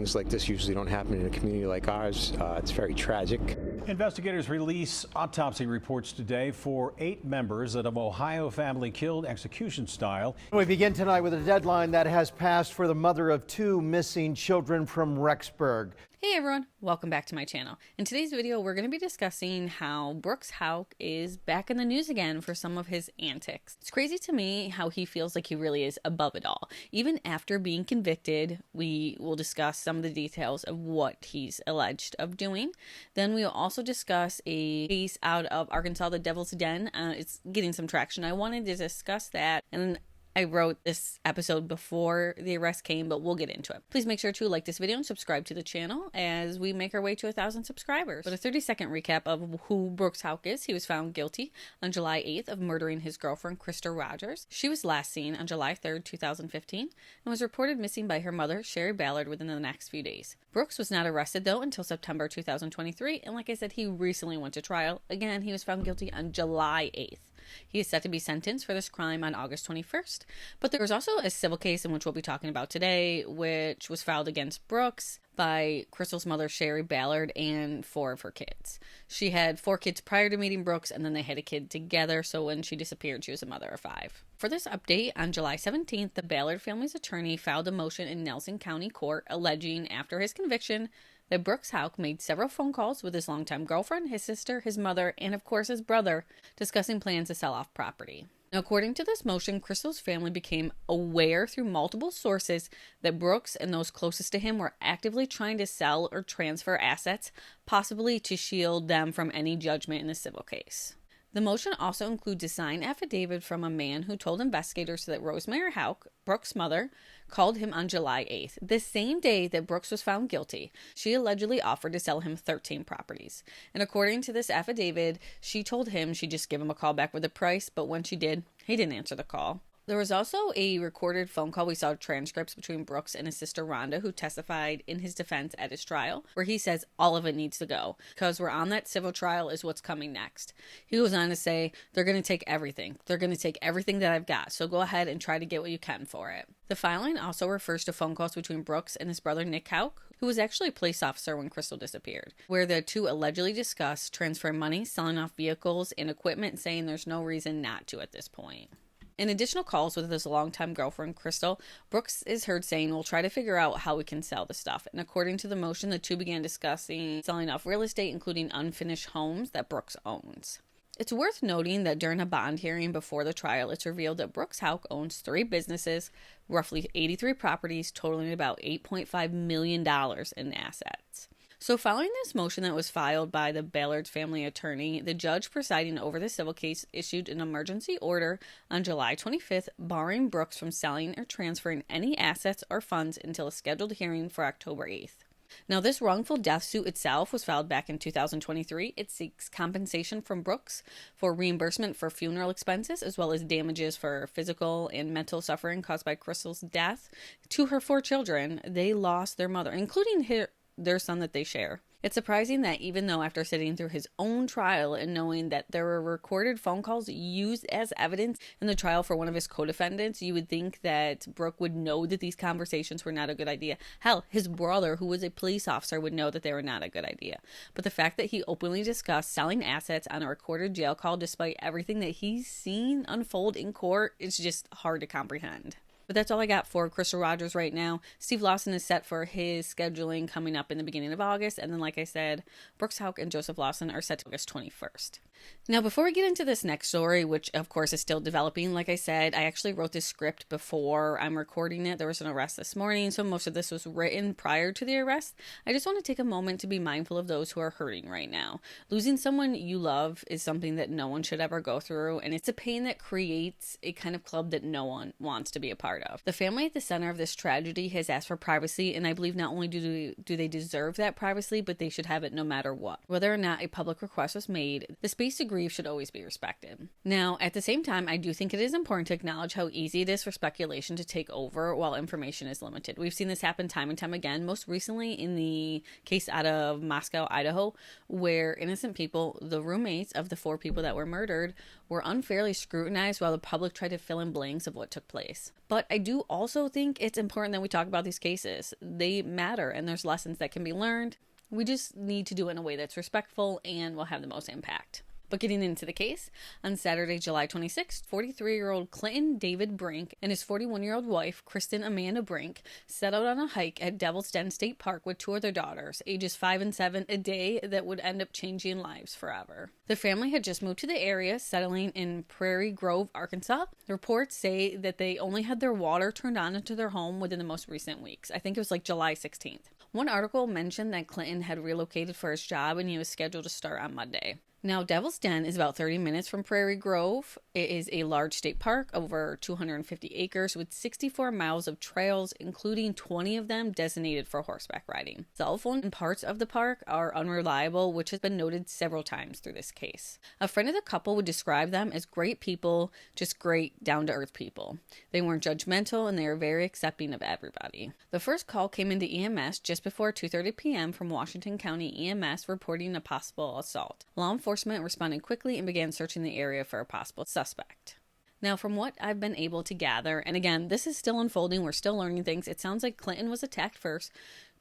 Things like this usually don't happen in a community like ours. It's very tragic. Investigators release autopsy reports today for 8 members of an Ohio family killed execution style. We begin tonight with a deadline that has passed for the mother of 2 missing children from Rexburg. Hey everyone, welcome back to my channel. In today's video, we're going to be discussing how Brooks Houck is back in the news again for some of his antics. It's crazy to me how he feels like he really is above it all. Even after being convicted, we will discuss some of the details of what he's alleged of doing. Then we'll also discuss a case out of Arkansas, the Devil's Den. It's getting some traction. I wanted to discuss that, and I wrote this episode before the arrest came, but we'll get into it. Please make sure to like this video and subscribe to the channel as we make our way to 1,000 subscribers. But a 30-second recap of who Brooks Houck is. He was found guilty on July 8th of murdering his girlfriend, Krista Rogers. She was last seen on July 3rd, 2015, and was reported missing by her mother, Sherry Ballard, within the next few days. Brooks was not arrested, though, until September 2023, and like I said, he recently went to trial. Again, he was found guilty on July 8th. He is set to be sentenced for this crime on August 21st. But there was also a civil case in which we'll be talking about today, which was filed against Brooks by Crystal's mother, Sherry Ballard, and 4 of her kids. She had 4 kids prior to meeting Brooks, and then they had a kid together, so when she disappeared, she was a mother of 5. For this update, on July 17th, the Ballard family's attorney filed a motion in Nelson County Court alleging, after his conviction, that Brooks Houck made several phone calls with his longtime girlfriend, his sister, his mother, and of course his brother, discussing plans to sell off property. Now, according to this motion, Crystal's family became aware through multiple sources that Brooks and those closest to him were actively trying to sell or transfer assets, possibly to shield them from any judgment in the civil case. The motion also includes a signed affidavit from a man who told investigators that Rosemary Houck, Brooks' mother, called him on July 8th, the same day that Brooks was found guilty. She allegedly offered to sell him 13 properties. And according to this affidavit, she told him she'd just give him a call back with a price, but when she did, he didn't answer the call. There was also a recorded phone call. We saw transcripts between Brooks and his sister Rhonda, who testified in his defense at his trial, where he says all of it needs to go because we're on that civil trial is what's coming next. He goes on to say, they're going to take everything. They're going to take everything that I've got. So go ahead and try to get what you can for it. The filing also refers to phone calls between Brooks and his brother Nick Houck, who was actually a police officer when Crystal disappeared, where the two allegedly discussed transferring money, selling off vehicles and equipment, saying there's no reason not to at this point. In additional calls with his longtime girlfriend, Crystal, Brooks is heard saying, we'll try to figure out how we can sell the stuff. And according to the motion, the two began discussing selling off real estate, including unfinished homes that Brooks owns. It's worth noting that during a bond hearing before the trial, it's revealed that Brooks Houck owns 3 businesses, roughly 83 properties, totaling about $8.5 million in assets. So following this motion that was filed by the Ballard's family attorney, the judge presiding over the civil case issued an emergency order on July 25th, barring Brooks from selling or transferring any assets or funds until a scheduled hearing for October 8th. Now, this wrongful death suit itself was filed back in 2023. It seeks compensation from Brooks for reimbursement for funeral expenses, as well as damages for physical and mental suffering caused by Crystal's death. To her 4 children, they lost their mother, including their son that they share. It's surprising that even though after sitting through his own trial and knowing that there were recorded phone calls used as evidence in the trial for one of his co-defendants, you would think that Brooke would know that these conversations were not a good idea. Hell, his brother, who was a police officer, would know that they were not a good idea. But the fact that he openly discussed selling assets on a recorded jail call despite everything that he's seen unfold in court is just hard to comprehend. But that's all I got for Krista Rogers right now. Steve Lawson is set for his scheduling coming up in the beginning of August. And then, like I said, Brooks Houck and Joseph Lawson are set to August 21st. Now, before we get into this next story, which of course is still developing, like I said, I actually wrote this script before I'm recording it. There was an arrest this morning, so most of this was written prior to the arrest. I just want to take a moment to be mindful of those who are hurting right now. Losing someone you love is something that no one should ever go through, and it's a pain that creates a kind of club that no one wants to be a part of. The family at the center of this tragedy has asked for privacy, and I believe not only do they deserve that privacy, but they should have it no matter what. Whether or not a public request was made, the space to grieve should always be respected. Now, at the same time, I do think it is important to acknowledge how easy it is for speculation to take over while information is limited. We've seen this happen time and time again, most recently in the case out of Moscow, Idaho, where innocent people, the roommates of the 4 people that were murdered, were unfairly scrutinized while the public tried to fill in blanks of what took place. But But I do also think it's important that we talk about these cases. They matter, and there's lessons that can be learned. We just need to do it in a way that's respectful and will have the most impact. But getting into the case, on Saturday, July 26th, 43-year-old Clinton David Brink and his 41-year-old wife, Kristen Amanda Brink, set out on a hike at Devil's Den State Park with two of their daughters, ages 5 and 7, a day that would end up changing lives forever. The family had just moved to the area, settling in Prairie Grove, Arkansas. The reports say that they only had their water turned on into their home within the most recent weeks. I think it was like July 16th. One article mentioned that Clinton had relocated for his job and he was scheduled to start on Monday. Now, Devil's Den is about 30 minutes from Prairie Grove. It is a large state park, over 250 acres, with 64 miles of trails, including 20 of them designated for horseback riding. Cell phone in parts of the park are unreliable, which has been noted several times through this case. A friend of the couple would describe them as great people, just great, down-to-earth people. They weren't judgmental, and they were very accepting of everybody. The first call came into EMS just before 2:30 p.m. from Washington County EMS reporting a possible assault. Law enforcement responded quickly and began searching the area for a possible suspect. Now, from what I've been able to gather, and again, this is still unfolding, we're still learning things, it sounds like Clinton was attacked first.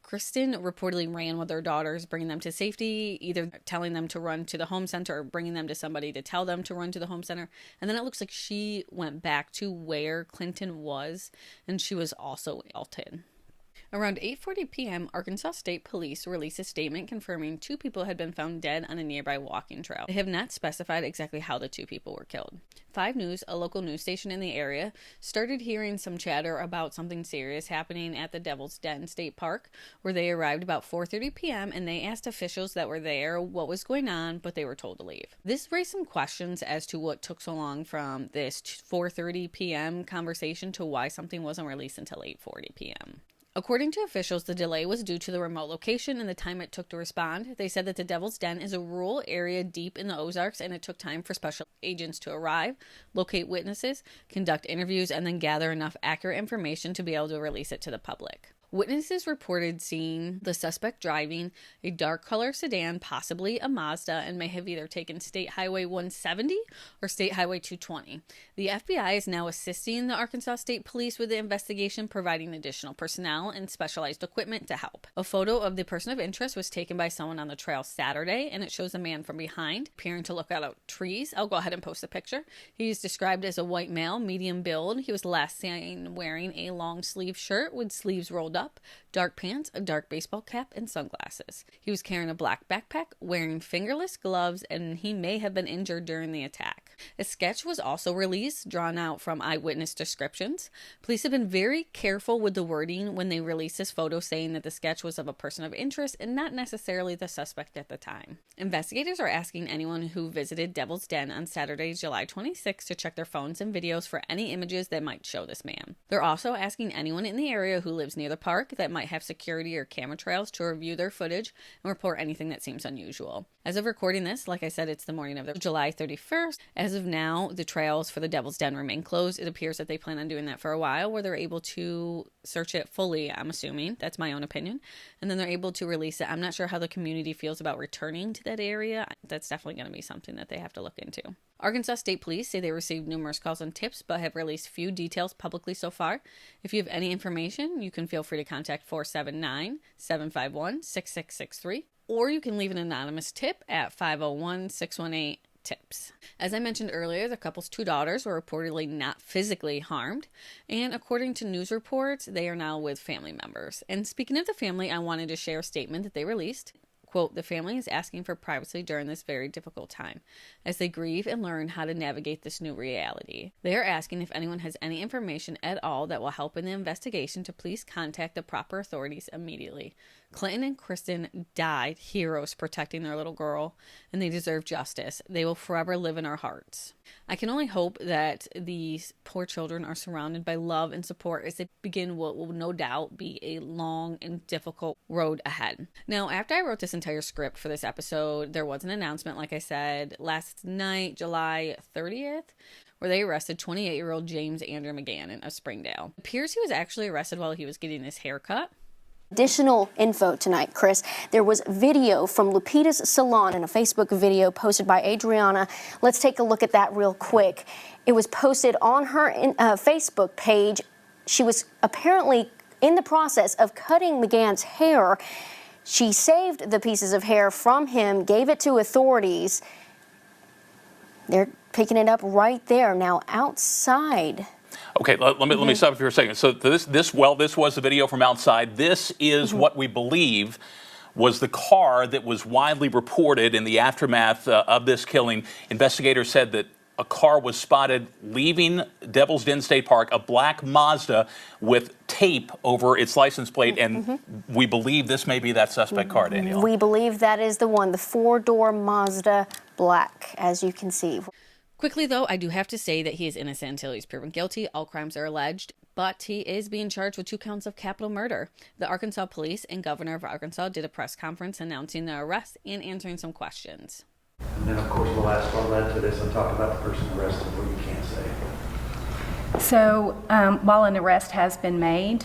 Kristen reportedly ran with her daughters, bringing them to safety, either telling them to run to the home center or bringing them to somebody to tell them to run to the home center. And then it looks like she went back to where Clinton was, and she was also assaulted. Around 8:40 p.m., Arkansas State Police released a statement confirming two people had been found dead on a nearby walking trail. They have not specified exactly how the two people were killed. 5 News, a local news station in the area, started hearing some chatter about something serious happening at the Devil's Den State Park, where they arrived about 4:30 p.m. and they asked officials that were there what was going on, but they were told to leave. This raised some questions as to what took so long from this 4:30 p.m. conversation to why something wasn't released until 8:40 p.m. According to officials, the delay was due to the remote location and the time it took to respond. They said that the Devil's Den is a rural area deep in the Ozarks, and it took time for special agents to arrive, locate witnesses, conduct interviews, and then gather enough accurate information to be able to release it to the public. Witnesses reported seeing the suspect driving a dark color sedan, possibly a Mazda, and may have either taken State Highway 170 or State Highway 220. The FBI is now assisting the Arkansas State Police with the investigation, providing additional personnel and specialized equipment to help. A photo of the person of interest was taken by someone on the trail Saturday, and it shows a man from behind, appearing to look out at trees. I'll go ahead and post a picture. He is described as a white male, medium build. He was last seen wearing a long sleeve shirt with sleeves rolled up, dark pants, a dark baseball cap, and sunglasses. He was carrying a black backpack, wearing fingerless gloves, and he may have been injured during the attack. A sketch was also released, drawn out from eyewitness descriptions. Police have been very careful with the wording when they released this photo, saying that the sketch was of a person of interest and not necessarily the suspect at the time. Investigators are asking anyone who visited Devil's Den on Saturday, July 26th to check their phones and videos for any images that might show this man. They're also asking anyone in the area who lives near the park that might have security or camera trails to review their footage and report anything that seems unusual. As of recording this, like I said, it's the morning of July 31st. As of now, the trails for the Devil's Den remain closed. It appears that they plan on doing that for a while, where they're able to search it fully, I'm assuming. That's my own opinion. And then they're able to release it. I'm not sure how the community feels about returning to that area. That's definitely going to be something that they have to look into. Arkansas State Police say they received numerous calls and tips, but have released few details publicly so far. If you have any information, you can feel free to contact 479-751-6663, or you can leave an anonymous tip at 501-618-TIPS. As I mentioned earlier, the couple's 2 daughters were reportedly not physically harmed, and according to news reports, they are now with family members. And speaking of the family, I wanted to share a statement that they released. Quote, "The family is asking for privacy during this very difficult time, as they grieve and learn how to navigate this new reality. They are asking if anyone has any information at all that will help in the investigation to please contact the proper authorities immediately. Clinton and Cristen died heroes protecting their little girl, and they deserve justice. They will forever live in our hearts." I can only hope that these poor children are surrounded by love and support as they begin what will no doubt be a long and difficult road ahead. Now, after I wrote this entire script for this episode, there was an announcement, like I said, last night, July 30th, where they arrested 28-year-old James Andrew McGannon of Springdale. It appears he was actually arrested while he was getting his hair cut. Additional info tonight, Chris. There was video from Lupita's salon in a Facebook video posted by Adriana. Let's take a look at that real quick. It was posted on her Facebook page she was apparently in the process of cutting McGann's hair. She saved the pieces of hair from him, gave it to authorities. They're picking it up right there now outside. Okay, let me stop you for a second. So this was the video from outside. This is what we believe was the car that was widely reported in the aftermath of this killing. Investigators said that a car was spotted leaving Devil's Den State Park, a black Mazda with tape over its license plate, and we believe this may be that suspect car, Danielle. We believe that is the one, the four-door Mazda black, as you can see. Quickly, though, I do have to say that he is innocent until he's proven guilty. All crimes are alleged, but he is being charged with 2 counts of capital murder. The Arkansas police and governor of Arkansas did a press conference announcing the arrest and answering some questions. And then, of course, we'll ask what led to this and talk about the person arrested, what you can't say. So while an arrest has been made,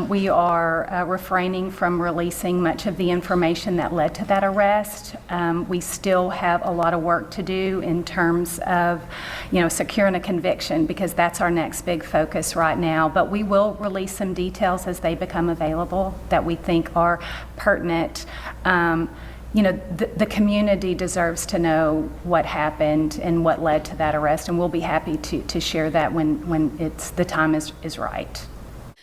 we are refraining from releasing much of the information that led to that arrest. We still have a lot of work to do in terms of, securing a conviction, because that's our next big focus right now. But we will release some details as they become available that we think are pertinent. The community deserves to know what happened and what led to that arrest, and we'll be happy to share that when the time is right.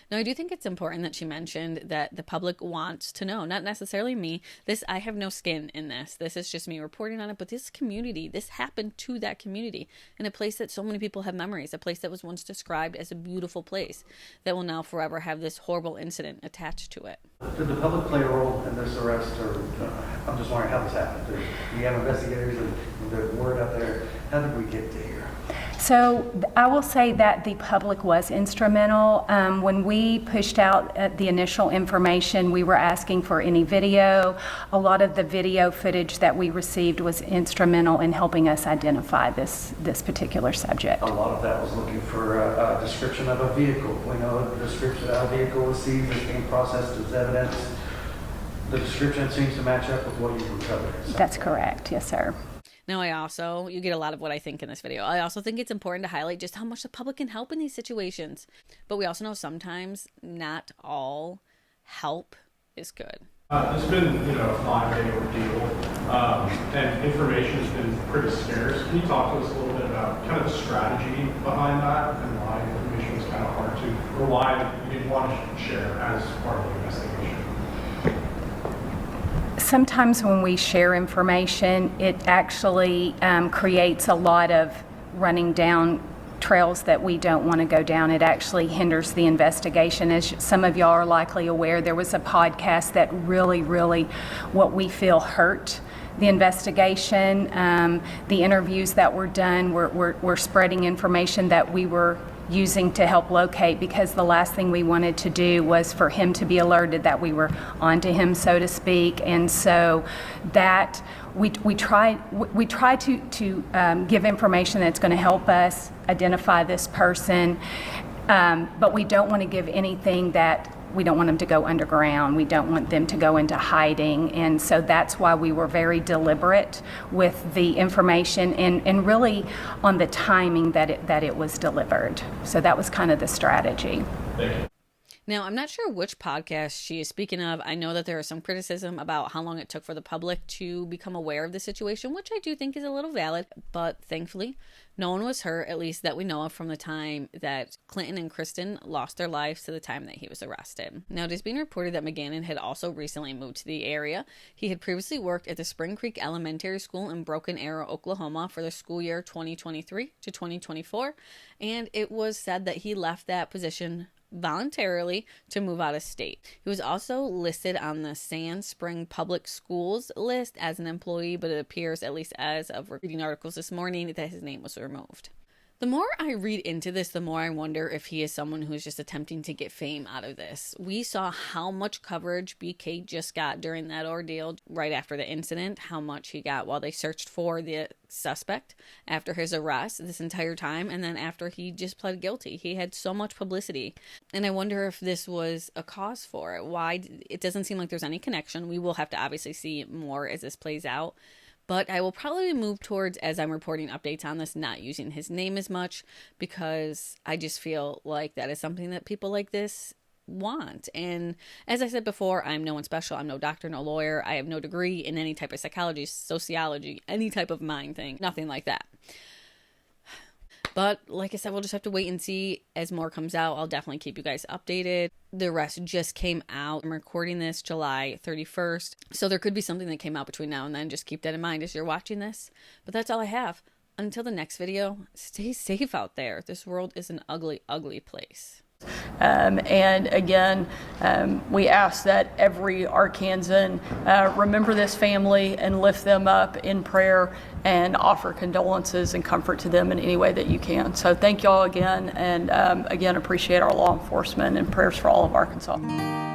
Now, I do think it's important that she mentioned that the public wants to know, not necessarily me. I have no skin in this. This is just me reporting on it. But this community, this happened to that community in a place that so many people have memories, a place that was once described as a beautiful place that will now forever have this horrible incident attached to it. Did the public play a role in this arrest, or I'm just wondering how this happened? Do you have investigators and the word out there? How did we get to here? So I will say that the public was instrumental. When we pushed out the initial information, we were asking for any video. A lot of the video footage that we received was instrumental in helping us identify this particular subject. A lot of that was looking for a description of a vehicle. We know the description of a vehicle was seized, is being processed as evidence. The description seems to match up with what you recovered. That's correct, yes, sir. Now, you get a lot of what I think in this video. I also think it's important to highlight just how much the public can help in these situations. But we also know sometimes not all help is good. It's been, a 5-day ordeal, and information has been pretty scarce. Can you talk to us a little bit about kind of the strategy behind that and why information was kind of hard to, or why you didn't want to share as part of the investigation? Sometimes when we share information, it actually creates a lot of running down trails that we don't want to go down. It actually hinders the investigation. As some of y'all are likely aware, there was a podcast that really, what we feel hurt the investigation. The interviews that were done were spreading information that we were using to help locate, because the last thing we wanted to do was for him to be alerted that we were onto him, so to speak. And so that we try to give information that's going to help us identify this person, but we don't want to give anything that we don't want them to go underground. We don't want them to go into hiding. And so that's why we were very deliberate with the information and really on the timing that it was delivered. So that was kind of the strategy. Thank you. Now, I'm not sure which podcast she is speaking of. I know that there is some criticism about how long it took for the public to become aware of the situation, which I do think is a little valid. But thankfully, no one was hurt, at least that we know of, from the time that Clinton and Cristen lost their lives to the time that he was arrested. Now, it is being reported that McGannon had also recently moved to the area. He had previously worked at the Spring Creek Elementary School in Broken Arrow, Oklahoma for the school year 2023 to 2024. And it was said that he left that position voluntarily to move out of state. He was also listed on the Sand Spring Public Schools list as an employee, but it appears, at least as of reading articles this morning, that his name was removed. The more I read into this, the more I wonder if he is someone who's just attempting to get fame out of this. We saw how much coverage BK just got during that ordeal right after the incident, how much he got while they searched for the suspect after his arrest this entire time, and then after he just pled guilty. He had so much publicity, and I wonder if this was a cause for it. Why? It doesn't seem like there's any connection. We will have to obviously see more as this plays out. But I will probably move towards, as I'm reporting updates on this, not using his name as much, because I just feel like that is something that people like this want. And as I said before, I'm no one special. I'm no doctor, no lawyer. I have no degree in any type of psychology, sociology, any type of mind thing, nothing like that. But like I said, we'll just have to wait and see. As more comes out, I'll definitely keep you guys updated. The rest just came out. I'm recording this July 31st. So there could be something that came out between now and then. Just keep that in mind as you're watching this. But that's all I have. Until the next video, stay safe out there. This world is an ugly, ugly place. And again, we ask that every Arkansan remember this family and lift them up in prayer and offer condolences and comfort to them in any way that you can. So thank y'all again, and again, appreciate our law enforcement and prayers for all of Arkansas.